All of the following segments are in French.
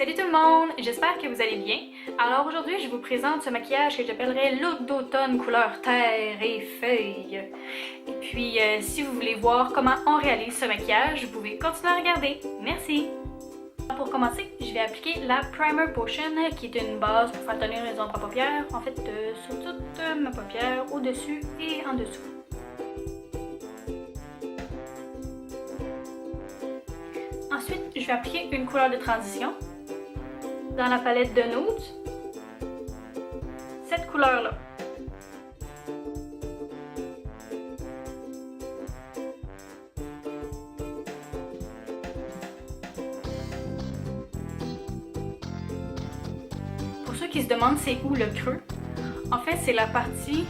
Salut tout le monde, j'espère que vous allez bien. Alors aujourd'hui, je vous présente ce maquillage que j'appellerais look d'automne couleur terre et feuilles. Et puis, si vous voulez voir comment on réalise ce maquillage, vous pouvez continuer à regarder. Merci! Pour commencer, je vais appliquer la Primer Potion, qui est une base pour faire tenir les ombres à paupières, en fait sur toute ma paupière, au-dessus et en dessous. Ensuite, je vais appliquer une couleur de transition dans la palette de Nude, cette couleur-là. Pour ceux qui se demandent c'est où le creux, en fait c'est la partie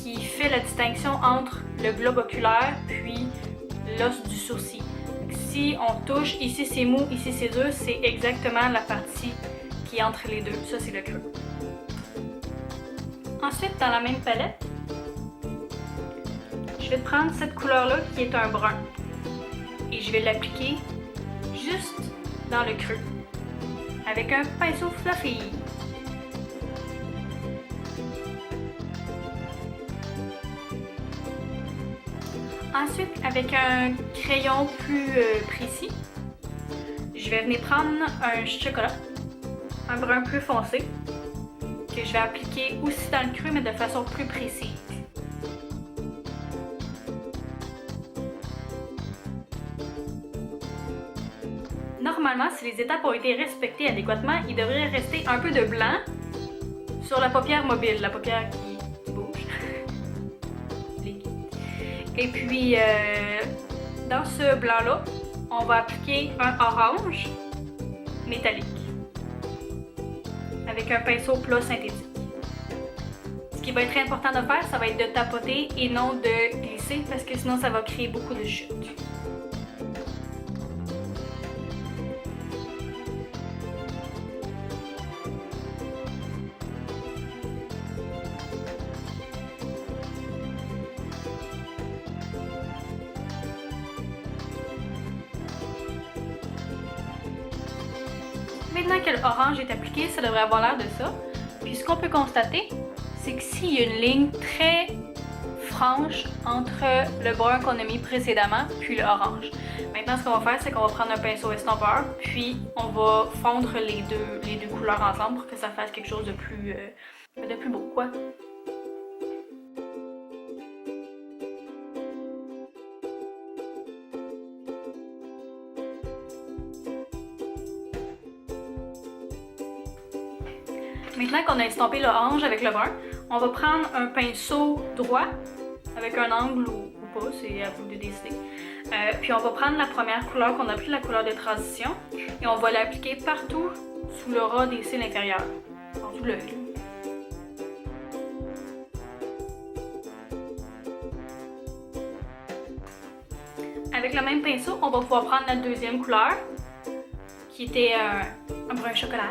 qui fait la distinction entre le globe oculaire puis l'os du sourcil. Si on touche, ici c'est mou, ici c'est dur, c'est exactement la partie qui est entre les deux. Ça, c'est le creux. Ensuite, dans la même palette, je vais prendre cette couleur-là qui est un brun. Et je vais l'appliquer juste dans le creux, avec un pinceau fluffy. Ensuite, avec un crayon plus précis, je vais venir prendre un chocolat, un brun plus foncé, que je vais appliquer aussi dans le creux, mais de façon plus précise. Normalement, si les étapes ont été respectées adéquatement, il devrait rester un peu de blanc sur la paupière mobile, la paupière qui bouge. Et puis, dans ce blanc-là, on va appliquer un orange métallique avec un pinceau plat synthétique. Ce qui va être très important de faire, ça va être de tapoter et non de glisser parce que sinon ça va créer beaucoup de chutes. Maintenant que l'orange est appliqué, ça devrait avoir l'air de ça. Puis ce qu'on peut constater, c'est que s'il y a une ligne très franche entre le brun qu'on a mis précédemment puis l'orange. Maintenant, ce qu'on va faire, c'est qu'on va prendre un pinceau estompeur, puis on va fondre les deux couleurs ensemble pour que ça fasse quelque chose de plus beau, quoi. Maintenant qu'on a estompé l'orange avec le brun, on va prendre un pinceau droit avec un angle ou pas, c'est à vous de décider. Puis on va prendre la première couleur qu'on a pris, la couleur de transition, et on va l'appliquer partout sous le ras des cils inférieurs, en dessous de l'œil. Avec le même pinceau, on va pouvoir prendre la deuxième couleur, qui était un brun chocolat.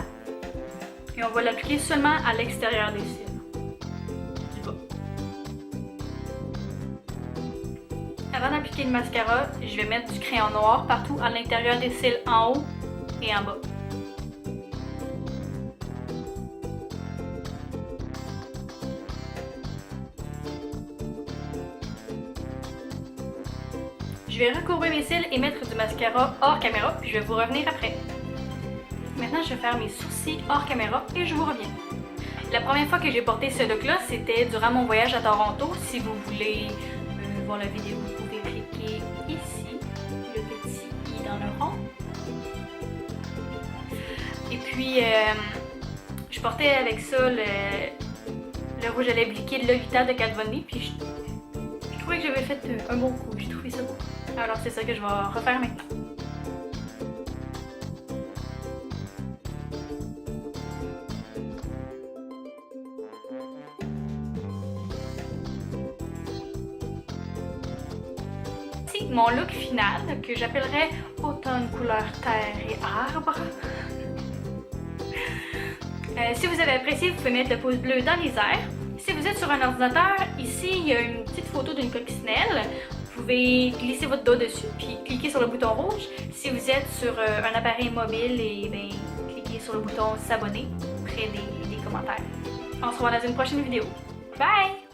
Et on va l'appliquer seulement à l'extérieur des cils, du bas. Avant d'appliquer le mascara, je vais mettre du crayon noir partout à l'intérieur des cils en haut et en bas. Je vais recourber mes cils et mettre du mascara hors caméra, puis je vais vous revenir après. Maintenant, je vais faire mes sourcils hors caméra et je vous reviens. La première fois que j'ai porté ce look-là, c'était durant mon voyage à Toronto. Si vous voulez voir la vidéo, vous pouvez cliquer ici, le petit i dans le rond. Et puis, je portais avec ça le rouge à lèvres liquide Lolita de Kat Von D, puis je trouvais que j'avais fait un bon coup. J'ai trouvé ça beau. Alors, c'est ça que je vais refaire maintenant. Mon look final, que j'appellerais automne couleur terre et arbre. Si vous avez apprécié, vous pouvez mettre le pouce bleu dans les airs. Si vous êtes sur un ordinateur, ici il y a une petite photo d'une coccinelle. Vous pouvez glisser votre doigt dessus puis cliquer sur le bouton rouge. Si vous êtes sur un appareil mobile, et bien, cliquez sur le bouton s'abonner près des commentaires. On se revoit dans une prochaine vidéo. Bye!